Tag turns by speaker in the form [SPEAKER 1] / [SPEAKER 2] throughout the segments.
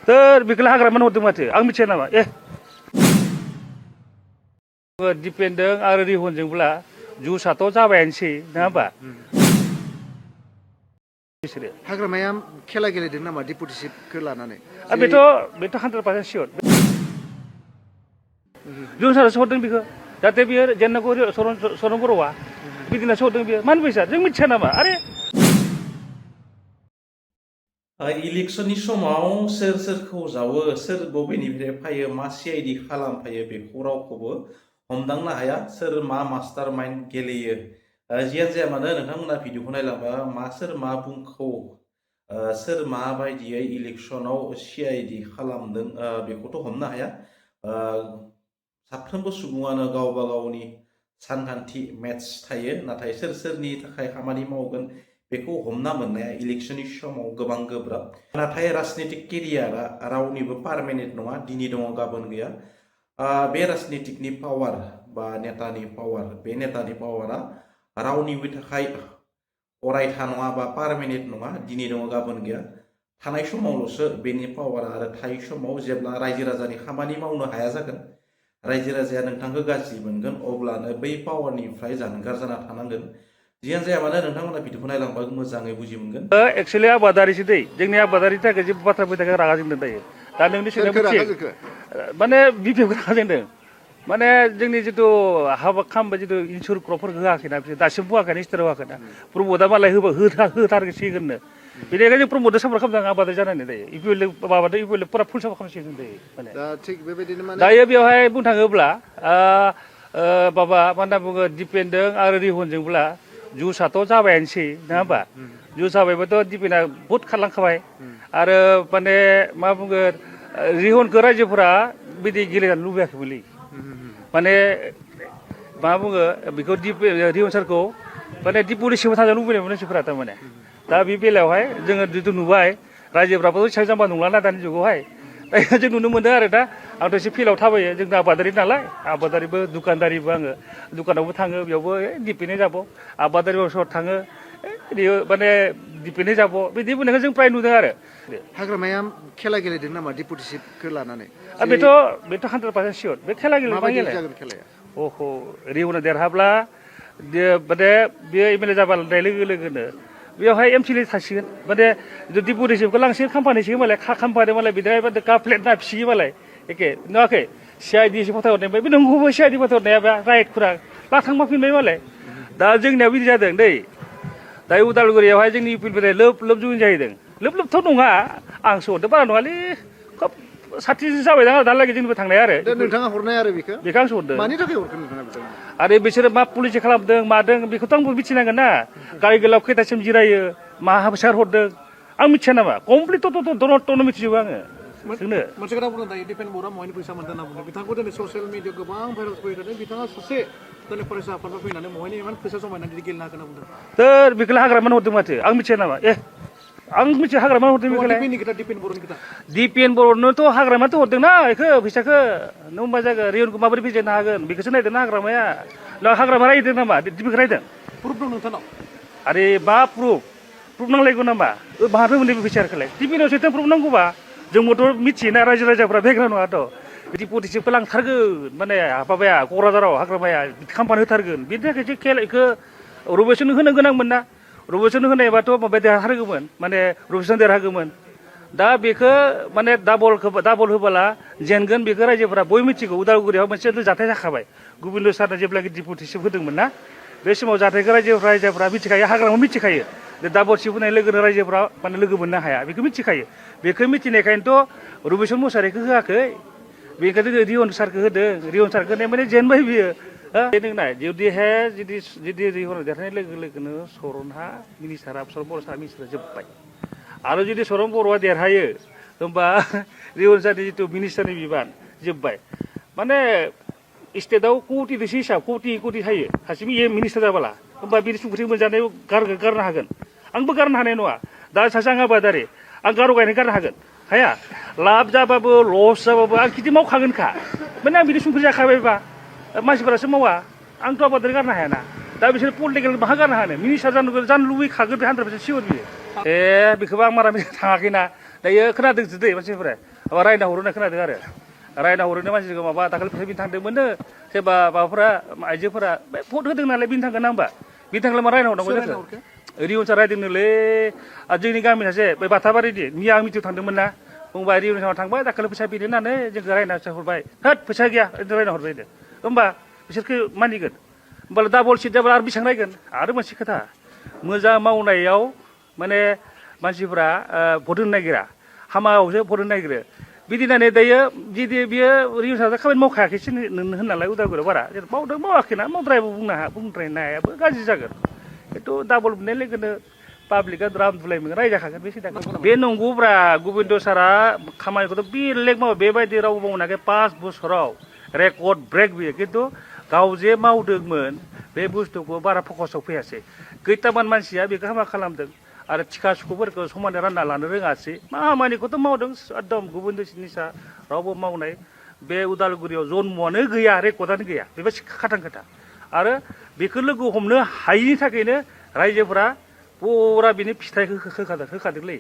[SPEAKER 1] तर बेखौलाय हाग्रामानो हरदों माथो आं मिथिया नामा दिपेनजों आरो रिहनजोंब्ला जुसाथ' जाबायानोसै नङा होमबा बिसोरो
[SPEAKER 2] हाग्रामाया खेला गेलेदों नामा डिपुटिशिपखौ लानानै
[SPEAKER 1] बेथ' 100% सियर जुसारसो हरदों बेखौ जाहाथे बियो जेन्नाखौ सरन बर'आ बिदिनासो हरदों बियो मानो फैसा जों मिथिया नामा आरे
[SPEAKER 3] इलेक्शननि समाव सोर सोरखौ जावो सोर बबेनिफ्राय फैयो मा सिआइडि खालामफैयो बेखौ रावखौबो हमदांनो हाया सोर मा मास्टार माइन्ड गेलेयो जियानो जाया मानो नोंथांमोना भिडिअखौ नायलांबा सोर मा बुंखौ सोर माबायदियै इलेक्शनाव सिआइडि खालामदों बेखौथ' हमनो हाया साफ्रोमबो सुबुङानो गावबा गावनि सानखान्थि मेथ्स थायो नाथाय सोर सोरनि थाखाय खामानि मावगोन बेखौ हमना मोननाया इलेक्शननि समाव गोबां गोब्राब नाथाय राजनीतिक केरियारा रावनिबो पार्मानेन्ट नङा दिनै दङ गाबोन गैया बे राजनीतिकनि पावार बा नेतानि पावार बे नेतानि पावारा रावनिबो थाखाय अरायथा नङा बा पार्मानेन्ट नङा दिनै दङ गाबोन गैया थानाय समावल'सो बेनि पावारा आरो थायै समाव जेब्ला रायजो राजानि खामानि मावनो हाया जागोन रायजो राजाया नोंथांखौ गाज्रि मोनगोन अब्लानो बै पावारनिफ्राय जानगार जाना थानांगोन जियानो जाया मानो नोंथांमोना भिडिअखौ नायलांबा मोजाङै बुजि मोनगोन
[SPEAKER 1] एक्चुअलि आबादारिसो दै जोंनि आबादारिनि थाखाय जेबो बाथ्रा फैनो थाखाय रागा जोंदों दायो दा नोंनि सोंनाया माने बिपिएफखौ रागा जोंदों माने जोंनि जिथु हाबा खालामबाय जिथु इन्सुर क्रपफोरखौ होआखैना बिसोर दासिम होआखैना स्टेराव होआखैना प्रमदआ मालाय होथारसिगोननो बेनिखायनो जों प्रमदजों सापर्ट खालामदों आबादारि जानानै दायो इपिएल माबादों इपिएल फुरा फुल सापर्ट खालामसिगोन दायो माने
[SPEAKER 2] थिग बेबायदिनो
[SPEAKER 1] दायो बेवहाय बुंनो थाङोब्ला माबा मा होनना बुङो दिपेनजों आरो रिहनजोंब्ला जुसाथ' जाबायानोसै नङा होमबा जुस जाबायबाथ' दिपेना बहुद खारलांखाबाय आरो माने मा बुंगोन रिहनखौ रायजोफोरा बिदि गेलेजानो लुबैयाखैमोनलै माने मा बुङो बेखौ रिहन सारखौ माने डिपुटिसिपआव थाजानो लुबैनायमोन मानसिफोरा थारमाने दा बे बेलायावहाय जोङो जिथु नुबाय रायजोफ्राबोथ' एसेबां जाम्बा नंलाना दानि जुगावहाय जों नुनो मोनदों आरो दा आंथ' एसे फिल्डआव थाबायो जोंना आबादारि नालाय आबादारिबो दुखानदारिबो आङो दुखानावबो थाङो बेयावबो दिपेन्डै जाब आबादारिबो थाङो माने दिपेन्डै जाब बिदि बुंनायखौ जों प्राय नुदों आरो
[SPEAKER 2] हाग्रामाया खेला गेलेदों नामा डिपुटिशिपखौ लानानै
[SPEAKER 1] बेथ' 100% सियर बे खेला
[SPEAKER 2] जागोन खेलाया
[SPEAKER 1] अह रिहना देरहाब्ला माने बेयो एमएलए जाबाय लोगो लोगोनो बेवहाय एमसिएलए थासिगोन माने डिपुटिसिपखौ लांसिगोन खाम्फानिसिगोन मालाय खाम्फानि मालाय बिदिहाय काप्लेट ना फिसियो मालाय एखे नुवाखै सिआइडि एसे फाथायहरनाय बे नंगौबो सिआइडि फाथायहरनाया बे राइटफोरा लाखांबा फिनबाय मालाय दा जोंनियाव बिदि जादों दै दायो उदालगुरियावहाय जोंनि इउपिनिफ्राय लोब लोब जइन जाहैदों लोब लोबथ' नङा आंसो हरदों बारा नङालै खोब 60 जाबाय दां दालागै जोंनिबो थांनाया आरो
[SPEAKER 2] नोंथाङा हरनाय आरो बेखौ
[SPEAKER 1] आंसो हरदों
[SPEAKER 2] मानि थाखाय हरखो नोंथाङा
[SPEAKER 1] आरो बिसोरो मा पुलिस खालामदों मादों बेखौथ' आंबो मिथिनांगोन ना गारि गोलाव खैथासिम जिरायो मा हाबसार हरदों आं मिथिया नामा कमप्लिट दन'टनो मिथिजोबो आङो जोंनो
[SPEAKER 4] मोनसे खोथा बुंदों दायो दिपेन बर'आ महायनि फैसा मोनदों होनना बुंदों बिथांखौ दिनै ससियेल मिडियायाव गोबां भाइरेल फैबाय थादों बिथाङा सासे दिनै फरायसा आफादनिफ्राय फैनानै महायनि इमान फैसा जमायनानै बिदि गेलेनो हागोन होनना बुंदों
[SPEAKER 1] तर बेखौलाय हाग्रामानो हरदों माथो आं मिथिया नामा आं मिथिया हाग्रामानो हरदों बेखौलाय
[SPEAKER 4] दिपेन बर'नि खोथा
[SPEAKER 1] दिपेन बर'नोथ' हाग्रामाथ' हरदोंना बेखौ फैसाखौ नों होमबा जागोन रियनखौ माबोरै फेजेननो हागोन बेखौसो नायदों ना हाग्रामाया हाग्रामा रायदों नामा दिपेनखौ रायदों
[SPEAKER 4] प्रुफ दं नोंथांनाव
[SPEAKER 1] आरे मा प्रुफ नांलायगौ नामा माहाथो मोनदों फैसाखौलाय दिपेनावसो प्रुफ नांगौबा जोंबोथ' मिथियोना रायजो राजाफ्रा बेग्रा नङाथ' डिपुटिसिपखौ लांथारगोन माने माबाया क'क्राझाराव हाग्रामाया खाम्फानो होथारगोन बेनि थाखायसो खेलाखौ रबेसन होनो गोनांमोन ना रबेसन होनायबाथ' माबाया देरहाथारगौमोन माने रबेसन देरहागौमोन दा बेखौ माने डाबल होबोला जेनगोन बेखौ रायजोफोरा बयबो मिथिगौ उदालगुरियाव मोनसे जाथाय जाखाबाय गुबुन सारनो जेब्लाखि डिपुटिसिप होदोंमोन ना बे समाव जाथायखौ रायजोफोरा मिथिखायो हाग्रामा मिथिखायो डाबल सिप होनाय लोगोनो रायजोफोरा माने लोगो मोननो हाया बेखौ मिथिखायो बेखौ मिथिनायखायनोथ' रबेसन मुसाहारिखौ होआखै बेखौ रिहन सारखौ होदों रिहन सारखौ माने जेनबाय बियो नोंनाय जुदि रिहन देरहानाय लोगो लोगोनो सरनहा मिनिस्टारा सरन बर' सारा मिनिस्टारा जोब्बाय आरो जुदि सरन बर'आ देरहायो होमबा रिहन सारनि जिथु मिनिस्टारनि बिबान जोब्बाय माने स्टेटआव कौटिजोंसो हिसाब कौटि थायो सासे मिनिस्टार जाबोला होमबा बिनि सुबुंथि मोनजानायाव गारनो हागोन आंबो गारनो हानाय नङा दा सासे आं आबादारि आं गार' गायनो गारनो हागोन हाया लाब जाबाबो लस जाबाबो आं खेथि मावखागोनखा माने आं बिदि संख्रि जाखाबायबा मानसिफोरासो मावा आंथ' आबादारि गारनो हायाना दा बिसोर पलिटिकेल माहा गारनो हानो मिनिस्टार जानो लुबैखागोन बे 100% सियर बियो बेखौबो आं बारा थाङाखैना दायो खोनादोंसो दै मानसिफोरा माबा रायना हरो होनना खोनादों आरो रायना हरोनो मानसिखौ माबा दाखालि फैसा बिनो थांदोंमोननो सोरबा माबाफोरा आइजोफोरा बे भट होदों नालाय बिनो थांगोन ना होमबा बिनो थांब्ला मा रायना हरनांगौ जाखो रिउन्सा रायदोंनोलै जोंनि गामि सासे बै बाथाबारिनि मिया आं मिथिं थांदोंमोन ना बुंबाय रिउन्साव थांबाय दाखालि फैसा बिनो होननानै जोंखौ रायना हरबाय होद फैसा गैया रायना हरबाय होमबा बिसोरखौ मानिगोन होमबालाय डाबल सिट जाब्ला आरो बेसेबां नायगोन आरो मोनसे खोथा मोजां मावनायाव माने मानसिफ्रा भट होनो नागिरा हामायावसो भट होनो नागिरो बिदिनानै दायो जुदि बियो रिउन्साव खामानि मावखायाखैसो होननालाय उदालगुरियाव बारा मावदों मावाखैना मावद्रायबो बुंद्रायनो हायाबो गाज्रि जागोन खिन्थु डाबल बुंनाय लोगोनो पाब्लिकआ द्राम दुलायमोन रायजाखागोन बे सिदा बे नंगौब्रा गोबिन्द सारा खामानिखौथ' बेलेग मावो बेबायदि रावबो मावनाखै 5 बोसोराव रेकर्ड ब्रेक बियो खिन्थु गाव जे मावदोंमोन बे बुस्थुखौ बारा फकासाव फैयासै खैथामान मानसिया बेखौ हामा खालामदों आरो थिखा सुखुफोरखौ समानै रानना लानो रोङासै मा खामानिखौथ' मावदों एकदम गुबुन निसा रावबो मावनाय बे उदालगुरियाव जन्मआनो गैया रेकर्डआनो गैया बेबायदि खाथां खोथा आरो बेखौ लोगो हमनो हायिनि थाखायनो रायजोफोरा पुरा बिनि फिथाइखौ होखादोंलै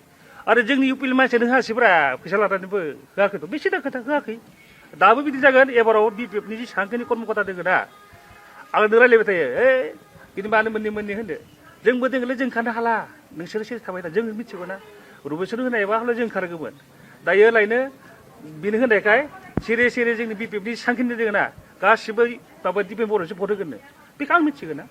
[SPEAKER 1] आरो जोंनि इउ पि एल मानसियानो होआसैब्रा फैसा लानानैबो होआखैथ' बे सिदा खोथा होआखै दाबो बिदि जागोन एबाराव बि पि एफ नि जेसेबांखिनि कर्मकर्ता दङ ना आंनो रायलायबाय थायो बिदि मानो मोननै होनदो जोंबो दोङोलै जों ओंखारनो हाला नोंसोरो सिरि थाबाय था जों मिथिगौ ना रुबेसर होनायबा हले जों ओंखारगौमोन दायो लायनो बेनो होनायखाय सिरि जोंनि बि पि एफ नि जेसेबांखिनि दङ ना गासिबो माबा दिपेन बर'सो भट होगोननो बेखौ आं मिथिगौ ना